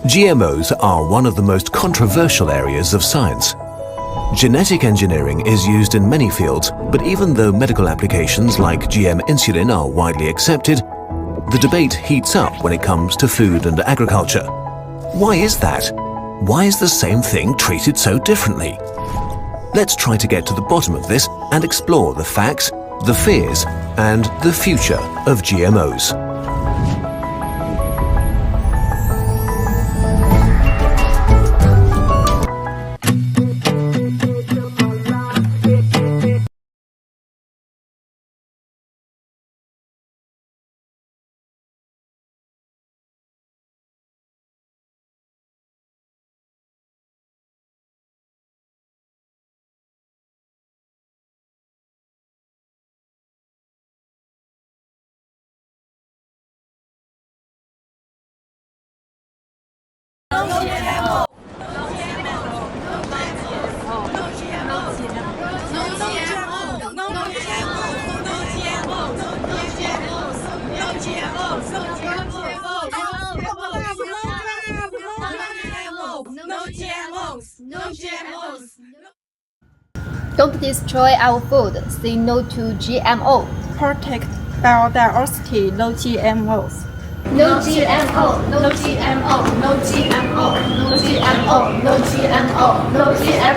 GMOs are one of the most controversial areas of science. Genetic engineering is used in many fields, but even though medical applications like GM insulin are widely accepted, the debate heats up when it comes to food and agriculture. Why is that? Why is the same thing treated so differently? Let's try to get to the bottom of this and explore the facts, the fears, and the future of GMOs. Don't destroy our food. Say no to GMO. Protect biodiversity, no GMOs. No GMO, no GMO, no GMO, no GMO, no GMO, no GMO,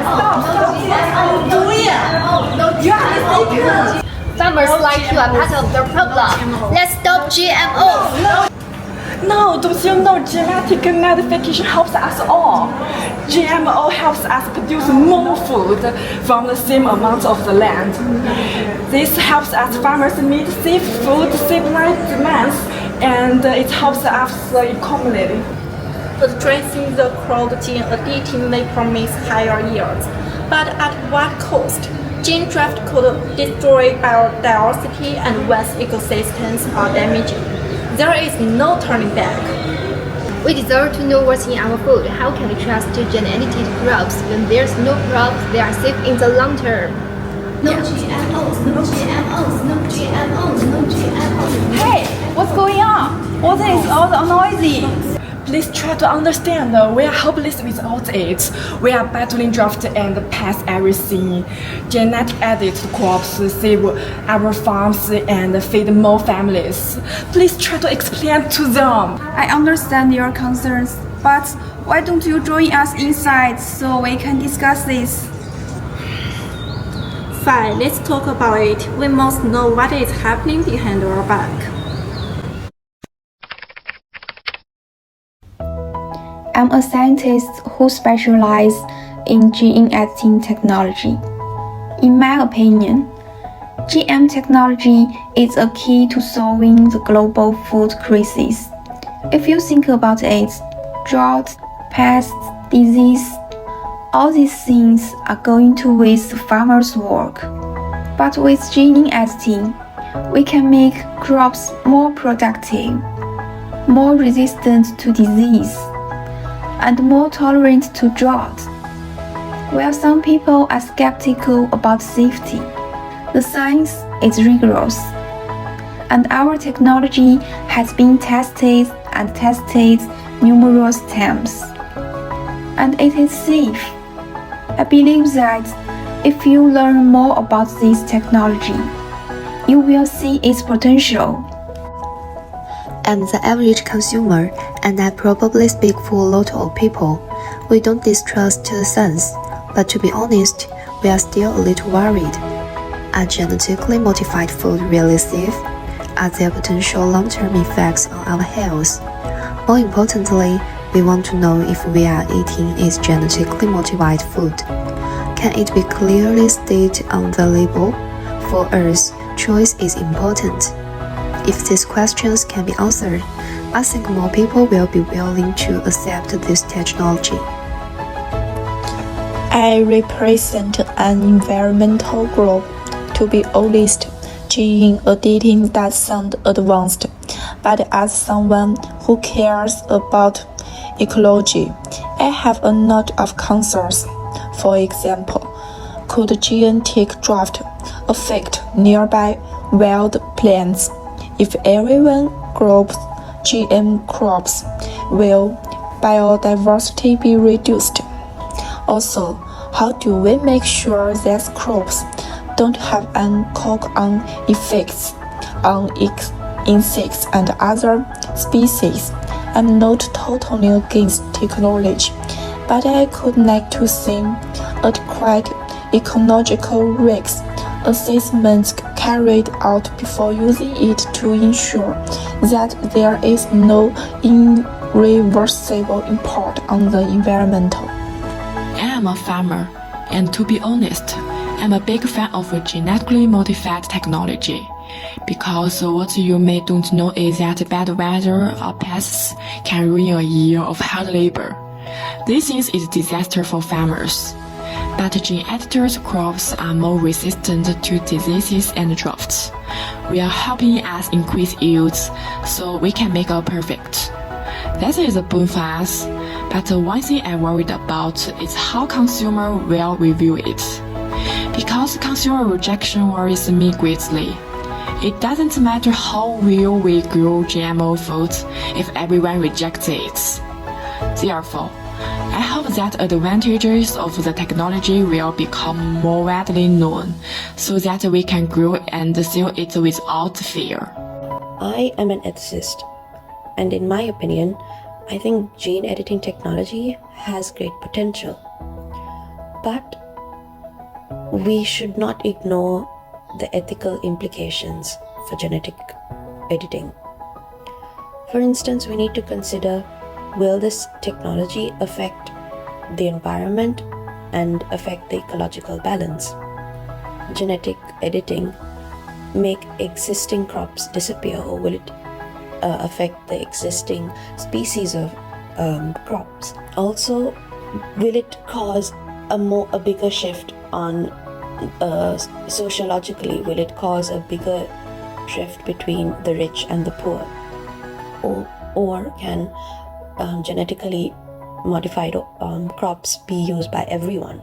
no GMO. Farmers like you are part of the problem. Let's stop GMO. No, don't you know genetic modification helps us all? GMO helps us produce more food from the same amount of the land. This helps us farmers meet safe food, save life demands, and it helps us the economy. Addressing the crop gene editing may promise higher yields, but at what cost? Gene draft could destroy biodiversity and once ecosystems are damaged, there is no turning back. We deserve to know what's in our food. How can we trust genetic crops when there's no crops they are safe in the long term? No GMOs, no GMOs, no GMOs, no GMOs. Hey, what's going on? What is all the noisy? Please try to understand, we are helpless without it. We are battling drought and pest everything. Genetic edited crops save our farms and feed more families. Please try to explain to them. I understand your concerns, but why don't you join us inside so we can discuss this? Fine, let's talk about it. We must know what is happening behind our back. I'm a scientist who specializes in gene editing technology. In my opinion, GM technology is a key to solving the global food crisis. If you think about it, drought, pests, disease, all these things are going to waste farmers' work. But with gene editing, we can make crops more productive, more resistant to disease, and more tolerant to drought. While some people are skeptical about safety, the science is rigorous, and our technology has been tested and tested numerous times, and it is safe. I believe that if you learn more about this technology, you will see its potential. I'm the average consumer, and I probably speak for a lot of people. We don't distrust the science, but to be honest, we are still a little worried. Are genetically modified food really safe? Are there potential long-term effects on our health? More importantly, we want to know if we are eating is genetically modified food. Can it be clearly stated on the label? For us, choice is important. If these questions can be answered, I think more people will be willing to accept this technology. I represent an environmental group. To be honest, gene editing does sound advanced, but as someone who cares about ecology, I have a lot of concerns. For example, could genetic draft affect nearby wild plants? If everyone grows GM crops, will biodiversity be reduced? Also, how do we make sure that crops don't have knock-on effects on insects and other species? I'm not totally against technology, but I could like to see a quite ecological risk assessment carried out before using it to ensure that there is no irreversible impact on the environment. I am a farmer, and to be honest, I'm a big fan of genetically modified technology. Because what you may don't know is that bad weather or pests can ruin a year of hard labor. This is a disaster for farmers. But gene-edited crops are more resistant to diseases and droughts. We are helping us increase yields so we can make a perfect. That is a boon for us, but one thing I worried about is how consumers will review it. Because consumer rejection worries me greatly. It doesn't matter how well we grow GMO foods if everyone rejects it. Therefore, I hope that advantages of the technology will become more widely known so that we can grow and sell it without fear. I am an ethicist, and in my opinion, I think gene editing technology has great potential. But we should not ignore the ethical implications for genetic editing. For instance, we need to consider, will this technology affect the environment and affect the ecological balance? Genetic editing make existing crops disappear, or will it affect the existing species of crops? Also, will it cause a bigger shift on sociologically? Will it cause a bigger shift between the rich and the poor? Or can genetically modified crops be used by everyone?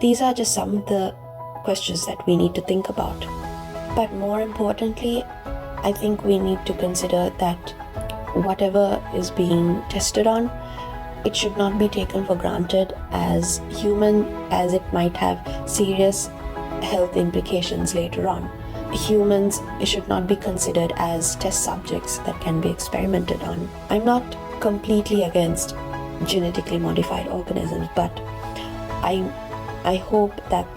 These are just some of the questions that we need to think about. But more importantly, I think we need to consider that whatever is being tested on, it should not be taken for granted as human, as it might have serious health implications later on. Humans should not be considered as test subjects that can be experimented on. I'm not completely against genetically modified organisms, but I hope that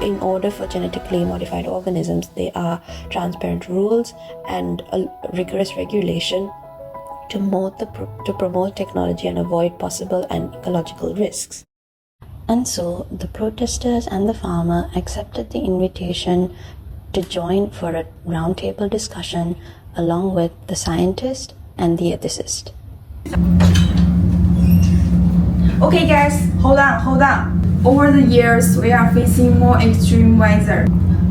in order for genetically modified organisms, there are transparent rules and a rigorous regulation to promote technology and avoid possible and ecological risks. And so the protesters and the farmer accepted the invitation to join for a roundtable discussion along with the scientist and the ethicist. Okay guys, hold on. Over the years, we are facing more extreme weather.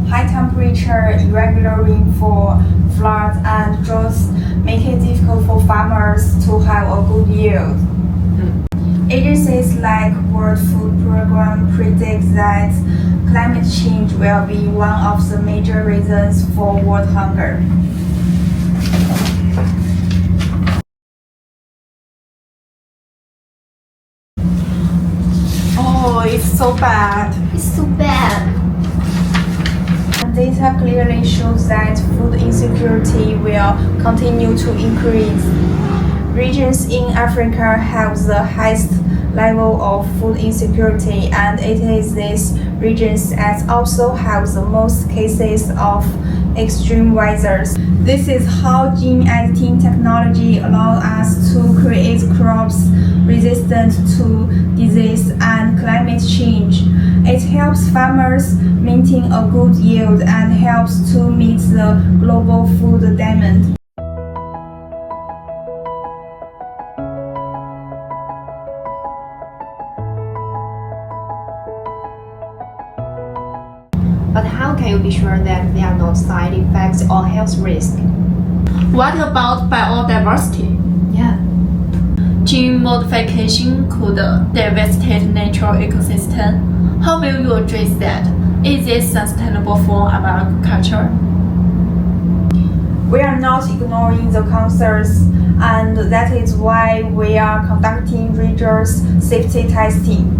High temperature, irregular rainfall, floods, and droughts make it difficult for farmers to have a good yield. Agencies like World Food Program predict that climate change will be one of the major reasons for world hunger. Oh, it's so bad. It's so bad. Data clearly shows that food insecurity will continue to increase. Regions in Africa have the highest level of food insecurity, and it is these regions that also have the most cases of extreme weather. This is how gene editing technology allows us to create crops resistant to disease and climate change. It helps farmers maintain a good yield and helps to meet the global food demand. But how can you be sure that there are no side effects or health risks? What about biodiversity? Yeah. Gene modification could devastate natural ecosystem. How will you address that? Is this sustainable for our agriculture? We are not without ignoring the concerns, and that is why we are conducting rigorous safety testing.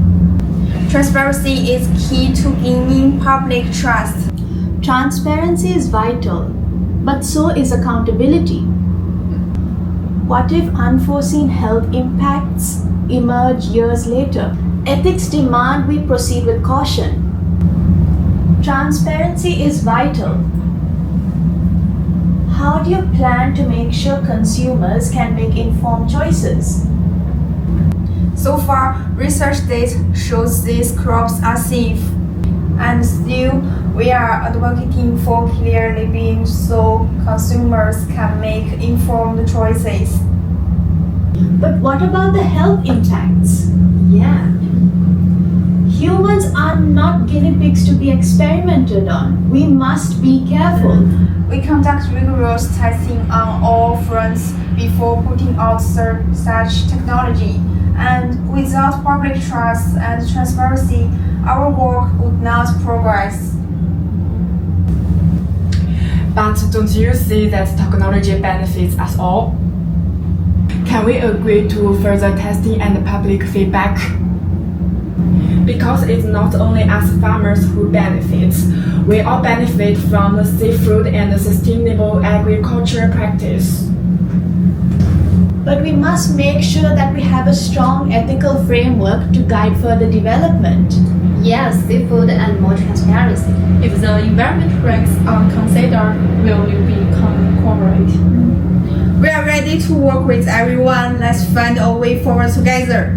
Transparency is key to gaining public trust. Transparency is vital, but so is accountability. What if unforeseen health impacts emerge years later? Ethics demand we proceed with caution. Transparency is vital. How do you plan to make sure consumers can make informed choices? So far, research data shows these crops are safe, and still we are advocating for clear labeling so consumers can make informed choices. But what about the health impacts? Yeah. Humans are not guinea pigs to be experimented on. We must be careful. We conduct rigorous testing on all fronts before putting out such technology, and without public trust and transparency, our work would not progress. But don't you see that technology benefits us all? Can we agree to further testing and public feedback? Because it's not only us farmers who benefit, we all benefit from the safe food and sustainable agriculture practice. But we must make sure that we have a strong ethical framework to guide further development. Yes, safe food and more transparency. If the environmental risks are considered, will you be cooperate? We are ready to work with everyone. Let's find a way forward together.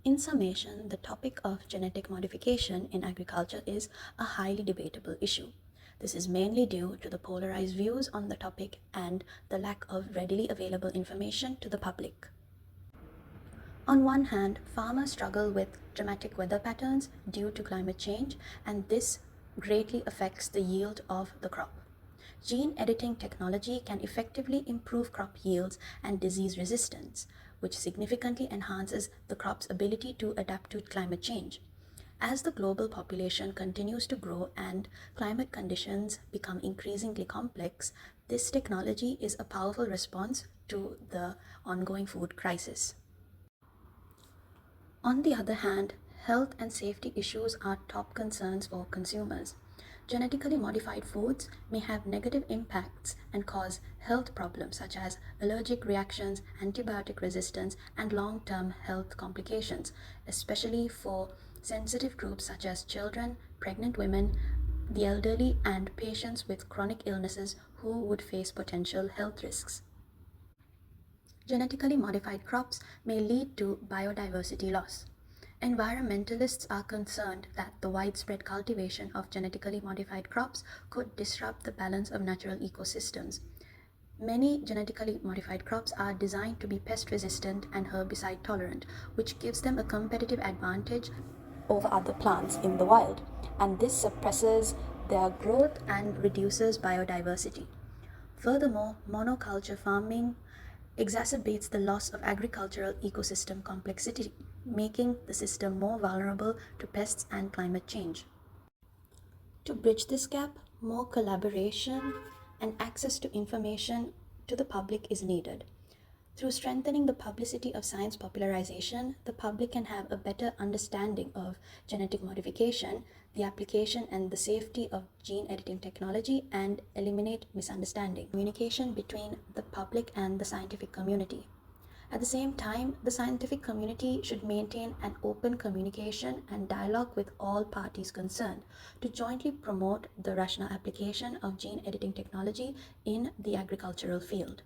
In summation, the topic of genetic modification in agriculture is a highly debatable issue. This is mainly due to the polarized views on the topic and the lack of readily available information to the public. On one hand, farmers struggle with dramatic weather patterns due to climate change, and this greatly affects the yield of the crop. Gene editing technology can effectively improve crop yields and disease resistance, which significantly enhances the crop's ability to adapt to climate change. As the global population continues to grow and climate conditions become increasingly complex, this technology is a powerful response to the ongoing food crisis. On the other hand, health and safety issues are top concerns for consumers. Genetically modified foods may have negative impacts and cause health problems such as allergic reactions, antibiotic resistance, and long-term health complications, especially for sensitive groups such as children, pregnant women, the elderly, and patients with chronic illnesses who would face potential health risks. Genetically modified crops may lead to biodiversity loss. Environmentalists are concerned that the widespread cultivation of genetically modified crops could disrupt the balance of natural ecosystems. Many genetically modified crops are designed to be pest resistant and herbicide tolerant, which gives them a competitive advantage over other plants in the wild, and this suppresses their growth and reduces biodiversity. Furthermore, monoculture farming exacerbates the loss of agricultural ecosystem complexity, making the system more vulnerable to pests and climate change. To bridge this gap, more collaboration and access to information to the public is needed. Through strengthening the publicity of science popularization, the public can have a better understanding of genetic modification, the application and the safety of gene editing technology, and eliminate misunderstanding. Communication between the public and the scientific community. At the same time, the scientific community should maintain an open communication and dialogue with all parties concerned to jointly promote the rational application of gene editing technology in the agricultural field.